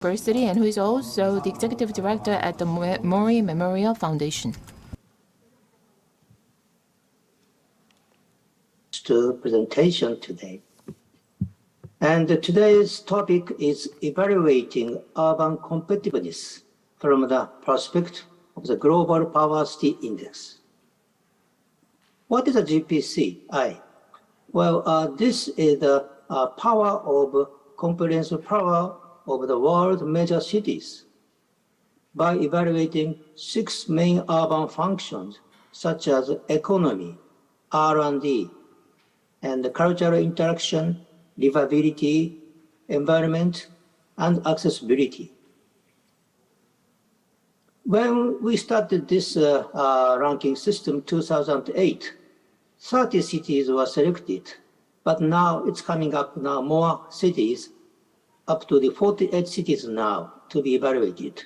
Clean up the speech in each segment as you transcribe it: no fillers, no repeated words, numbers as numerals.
University and who is also the executive director at the Mori Memorial Foundation. To presentation today. And today's topic is evaluating urban competitiveness from the perspective of the Global Poverty Index. What is a GPCI? Well, this is the comprehensive power of the world's major cities by evaluating 6 main urban functions such as economy, R&D, and cultural interaction, livability, environment, and accessibility. When we started this ranking system in 2008, 30 cities were selected, but now it's coming up now more cities, up to the 48 cities now to be evaluated.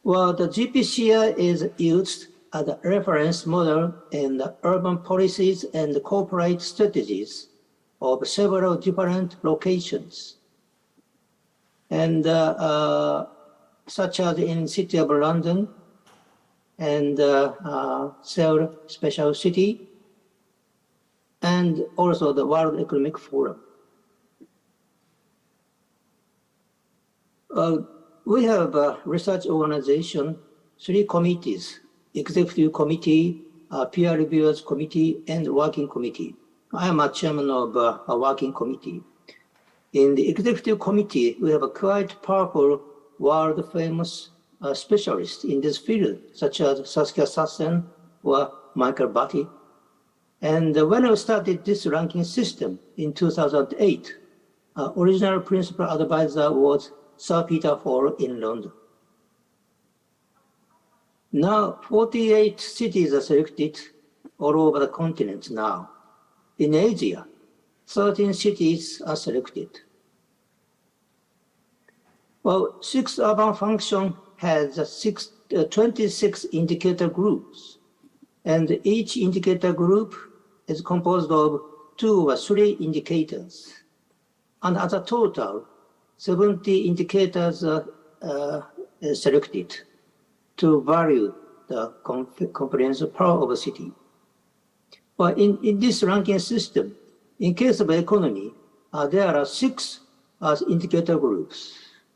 Well, the GPCI is used as a reference model in the urban policies and corporate strategies of several different locations. And such as in City of London and Seoul Special City, and also the World Economic Forum. We have a research organization, 3 committees: Executive Committee, Peer Reviewers Committee, and Working Committee. I am a chairman of a Working Committee. In the Executive Committee, we have a quite powerful, world-famous specialists in this field, such as Saskia Sassen or Michael Batty. And when I started this ranking system in 2008, original principal advisor was Sir Peter Hall in London. Now, 48 cities are selected all over the continent now. In Asia, 13 cities are selected. Well, 6 urban function has 26 indicator groups, and each indicator group is composed of 2 or 3 indicators. And as a total, 70 indicators are selected to value the comprehensive power of a city. But in this ranking system, in case of economy, there are 6 indicator groups.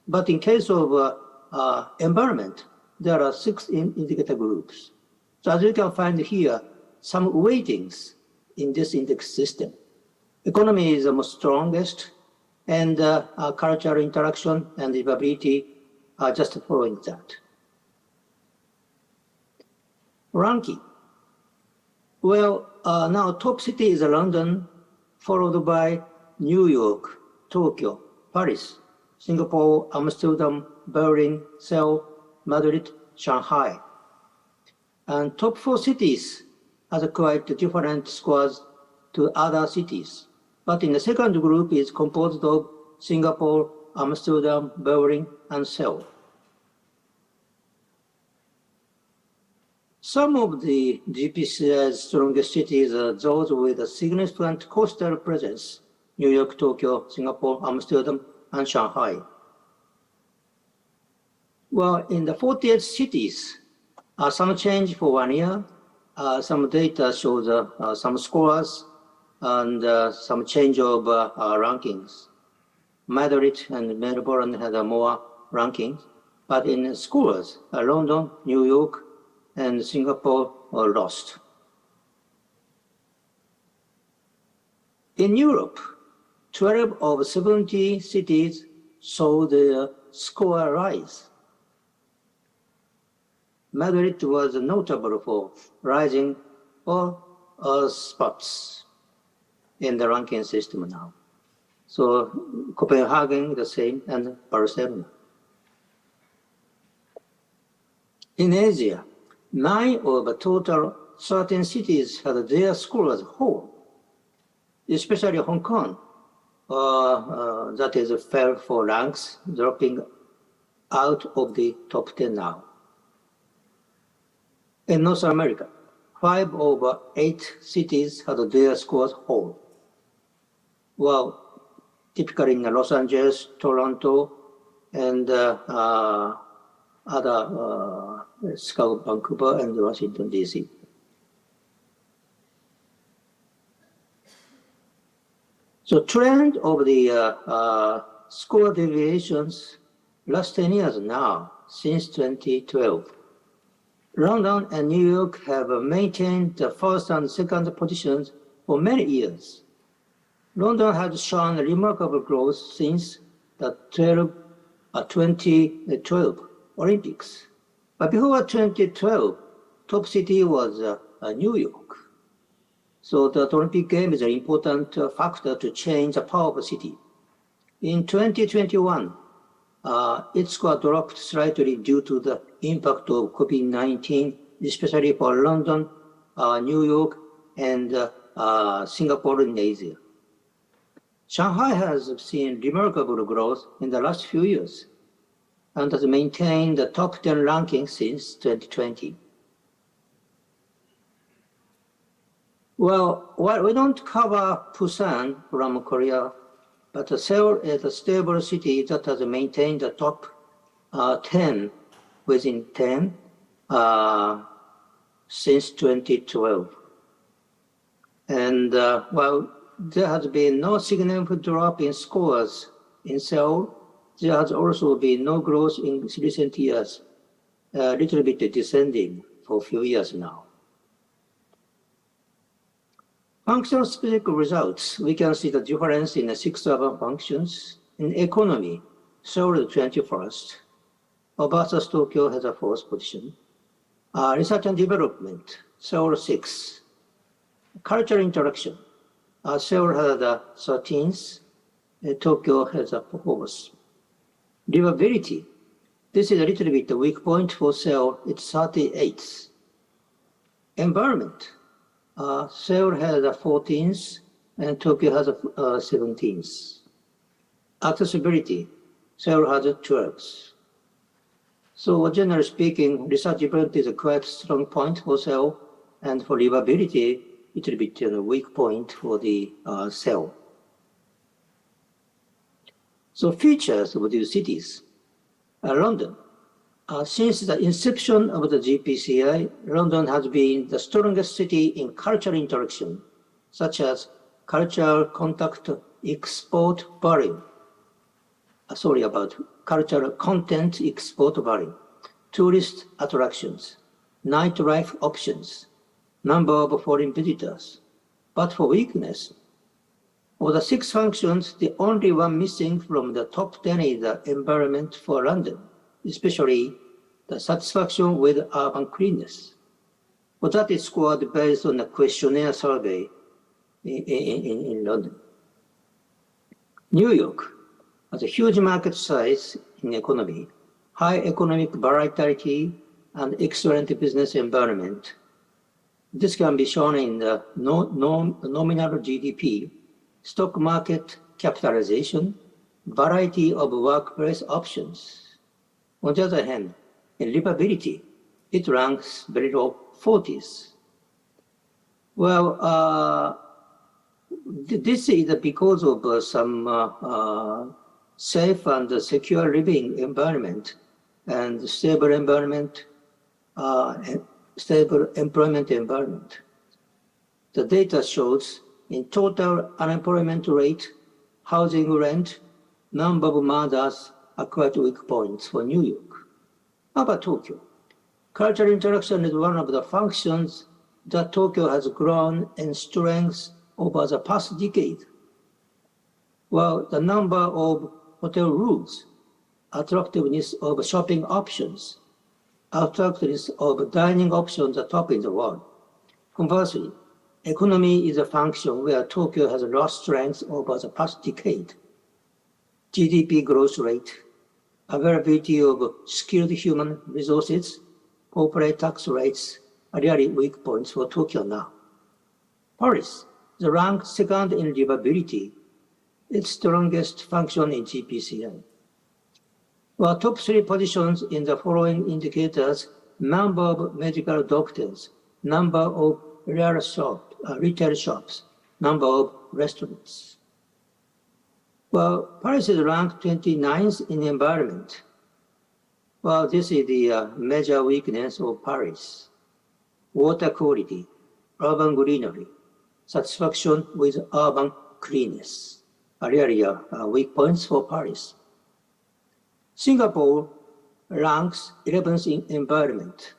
But in case of environment, there are 6 indicator groups. So as you can find here, some weightings in this index system. Economy is the most strongest, and cultural interaction and livability are just following that. Ranking. Well, now top city is London, followed by New York, Tokyo, Paris, Singapore, Amsterdam, Berlin, Seoul, Madrid, Shanghai. And top 4 cities have quite different scores to other cities. But in the second group is composed of Singapore, Amsterdam, Berlin, and Seoul. Some of the GPCI's strongest cities are those with a significant coastal presence: New York, Tokyo, Singapore, Amsterdam, and Shanghai. Well, in the 48 cities, some change for 1 year. Some data shows some scores and some change of rankings. Madrid and Melbourne had more rankings, but in schools, London, New York, and Singapore were lost. In Europe, 12 of 70 cities saw their score rise. Madrid was notable for rising 4 spots in the ranking system now. So Copenhagen the same, and Barcelona. In Asia, 9 of the total 13 cities had their score as whole, especially Hong Kong, that is fell for ranks, dropping out of the top 10 now. In North America, 5 over 8 cities had their scores whole. Well, typically in Los Angeles, Toronto, and other Chicago, Vancouver, and Washington, D.C. So trend of the score deviations last 10 years now, since 2012. London and New York have maintained the first and second positions for many years. London has shown remarkable growth since the 2012 Olympics. But before 2012, top city was New York. So the Olympic Games is an important factor to change the power of the city. In 2021, its score dropped slightly due to the impact of COVID-19, especially for London, New York, and Singapore in Asia. Shanghai has seen remarkable growth in the last few years and has maintained the top 10 ranking since 2020. Well, we don't cover Busan from Korea, but Seoul is a stable city that has maintained the top 10 within 10 since 2012. And while there has been no significant drop in scores in Seoul, there has also been no growth in recent years, a little bit descending for a few years now. Functional specific results, we can see the difference in the 6 urban functions. In economy, Seoul is 21st, versus Tokyo has a 4th position. Research and development, Seoul 6th. Cultural interaction, Seoul has the 13th, Tokyo has a 4th. Livability, this is a little bit the weak point for Seoul, it's 38th. Environment, Seoul has a 14th and Tokyo has a 17th. Accessibility, Seoul has a 12th. So generally speaking, research development is a quite strong point for Seoul, and for livability, it will be a weak point for the Seoul. So features of these cities. London. Since the inception of the GPCI, London has been the strongest city in cultural interaction, such as cultural contact export volume. Cultural content export volume, tourist attractions, nightlife options, number of foreign visitors. But for weakness, of the 6 functions, the only one missing from the top 10 is the environment for London, especially the satisfaction with urban cleanness. But that is scored based on a questionnaire survey in London. New York has a huge market size in economy, high economic vitality, and excellent business environment. This can be shown in the nominal GDP, stock market capitalization, variety of workplace options. On the other hand, in livability, it ranks very low 40s. Well, this is because of some safe and secure living environment and stable environment, stable employment environment. The data shows in total unemployment rate, housing rent, number of murders are quite weak points for New York. How about Tokyo? Cultural interaction is one of the functions that Tokyo has grown in strength over the past decade. Well, the number of hotel rooms, attractiveness of shopping options, attractiveness of dining options are top in the world. Conversely, economy is a function where Tokyo has lost strength over the past decade. GDP growth rate, availability of skilled human resources, corporate tax rates are really weak points for Tokyo now. Paris is ranked second in livability, its strongest function in GPCI. Well, top 3 positions in the following indicators: number of medical doctors, number of retail shops, number of restaurants. Well, Paris is ranked 29th in environment. Well, this is the major weakness of Paris. Water quality, urban greenery, satisfaction with urban cleanness are really weak points for Paris. Singapore ranks 11th in environment,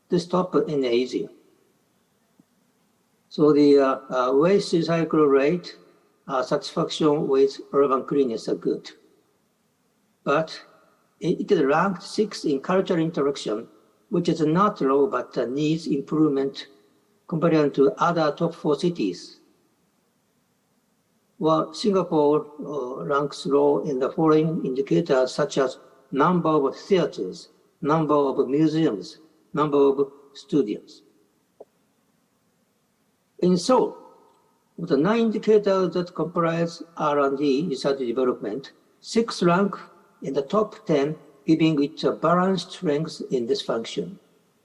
this top in Asia. So the waste recycle rate, satisfaction with urban cleanness are good. But it is ranked 6th in cultural interaction, which is not low but needs improvement compared to other top 4 cities. Well, Singapore ranks low in the following indicators such as number of theaters, number of museums, number of students. In Seoul, with the 9 indicators that comprise R&D, research and development, 6 rank in the top 10, giving it a balanced strength in this function.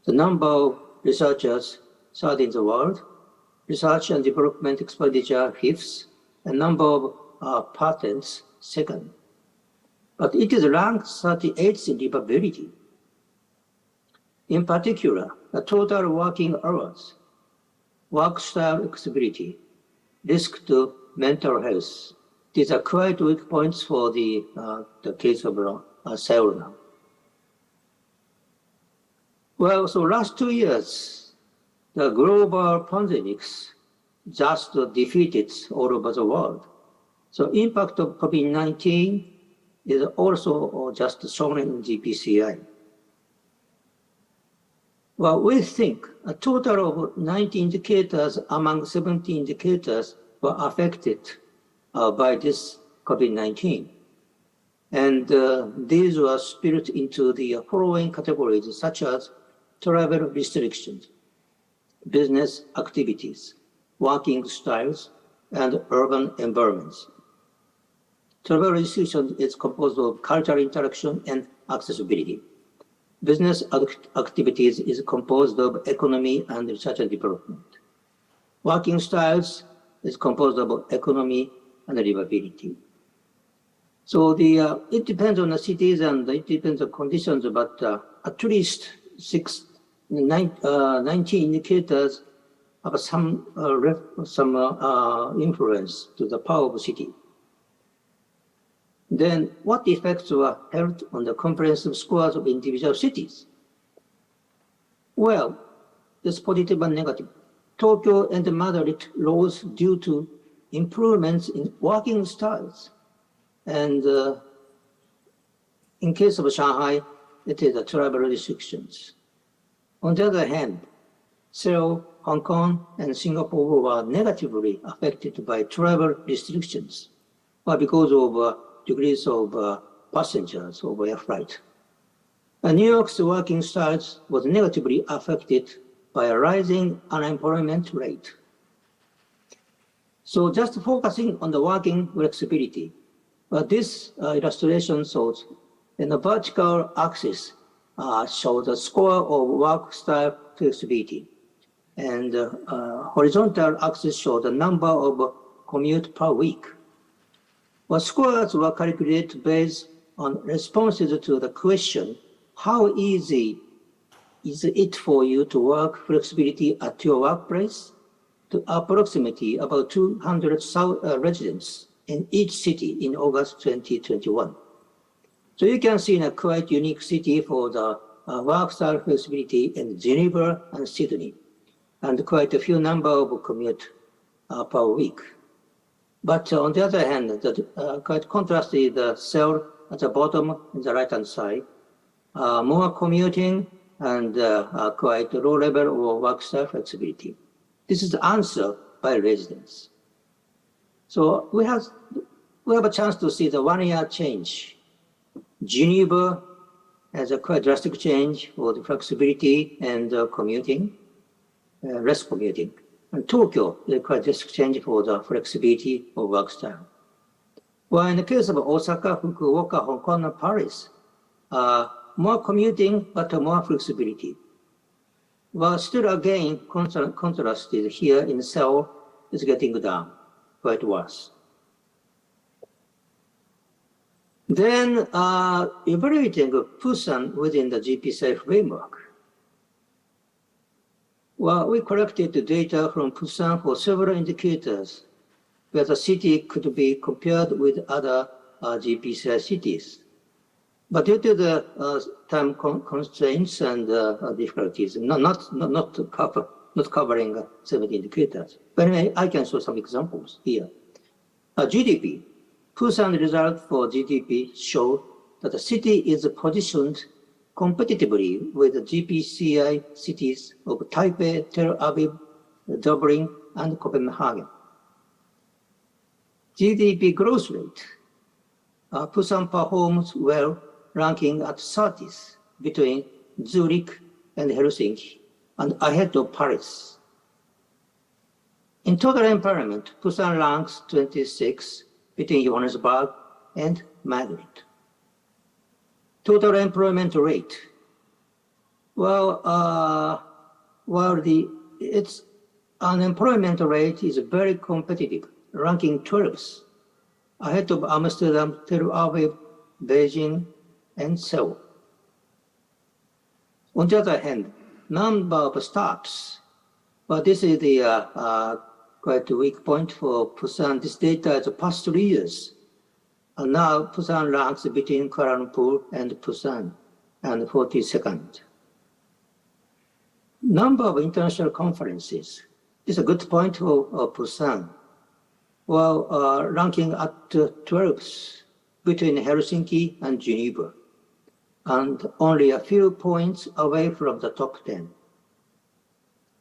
The number of researchers, 3rd in the world, research and development expenditure, 5th, and number of patents, 2nd. But it is ranked 38th in livability. In particular, the total working hours, work style flexibility, risk to mental health. These are quite weak points for the case of Seoul now. Well, so last 2 years, the global pandemics just defeated all over the world. So impact of COVID-19 is also just shown in GPCI. Well, we think a total of 90 indicators among 70 indicators were affected by this COVID-19. And these were split into the following categories, such as travel restrictions, business activities, working styles, and urban environments. Travel restriction is composed of cultural interaction and accessibility. Business activities is composed of economy and research and development. Working styles is composed of economy and livability. So it depends on the cities and it depends on conditions, but at least 19 indicators have some influence to the power of the city. Then what effects were held on the comprehensive scores of individual cities? Well, there's positive and negative. Tokyo and Madrid rose due to improvements in working styles. And in case of Shanghai, it is the travel restrictions. On the other hand, Seoul, Hong Kong, and Singapore were negatively affected by travel restrictions, because of degrees of passengers over air flight. And New York's working styles was negatively affected by a rising unemployment rate. So just focusing on the working flexibility, this illustration shows in the vertical axis shows the score of work style flexibility. And horizontal axis shows the number of commute per week. Scores were calculated based on responses to the question, how easy is it for you to work flexibility at your workplace? To approximately about 200 residents in each city in August 2021. So you can see in a quite unique city for the work style flexibility in Geneva and Sydney, and quite a few number of commute per week. But on the other hand, quite contrasted the Seoul at the bottom on the right-hand side, more commuting and quite low level of work style flexibility. This is the answer by residents. So we have a chance to see the 1 year change. Geneva has a quite drastic change for the flexibility and commuting, less commuting. And Tokyo is a quite drastic change for the flexibility of work style. Well, in the case of Osaka, Fukuoka, Hong Kong, and Paris, more commuting, but more flexibility. Well, still again, contrast is here in Seoul is getting down, quite worse. Then evaluating Busan within the GPCI framework. Well, we collected the data from Busan for several indicators where the city could be compared with other GPCI cities. But due to the time constraints and difficulties, not covering 70 indicators. But anyway, I can show some examples here. GDP. Busan results for GDP show that the city is positioned competitively with the GPCI cities of Taipei, Tel Aviv, Dublin, and Copenhagen. GDP growth rate. Busan performs well, ranking at 30th between Zurich and Helsinki, and ahead of Paris. In total employment, Busan ranks 26 between Johannesburg and Madrid. Total employment rate. Well, while its unemployment rate is very competitive, ranking 12th, ahead of Amsterdam, Tel Aviv, Beijing, and Seoul. On the other hand, number of startups. Well, this is the quite a weak point for Busan. This data is the past 3 years. And now Busan ranks between Kuala Lumpur and Busan, and 42nd. Number of international conferences. This is a good point for Busan. Well, ranking at 12th between Helsinki and Geneva, and only a few points away from the top 10.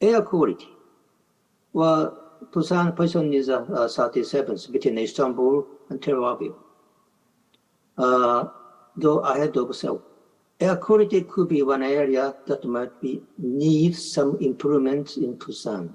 Air quality. Well, Busan position is 37th between Istanbul and Tel Aviv, though ahead of Seoul. Air quality could be one area that might need some improvement in Busan.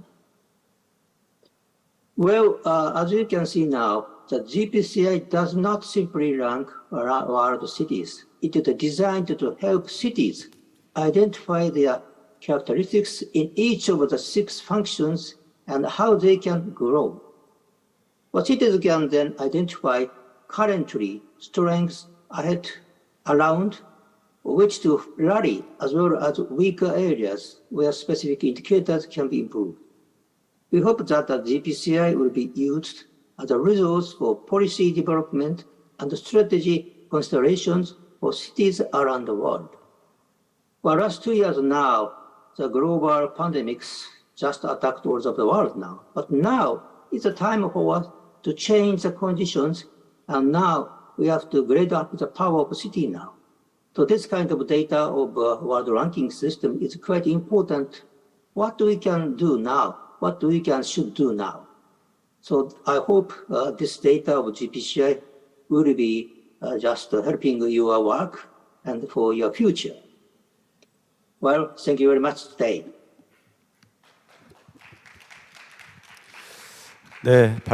Well, as you can see now, the GPCI does not simply rank world cities. It is designed to help cities identify their characteristics in each of the 6 functions and how they can grow. What cities can then identify currently strengths around which to rally, as well as weaker areas where specific indicators can be improved. We hope that the GPCI will be used as a resource for policy development and strategy considerations for cities around the world. For the last 2 years now, the global pandemics just attacked all of the world now. But now is a time for us to change the conditions, and now we have to grade up the power of the city now. So this kind of data of world ranking system is quite important. What we can do now? What we should do now? So I hope this data of GPCI will be just helping your work and for your future. Well, thank you very much today. 네.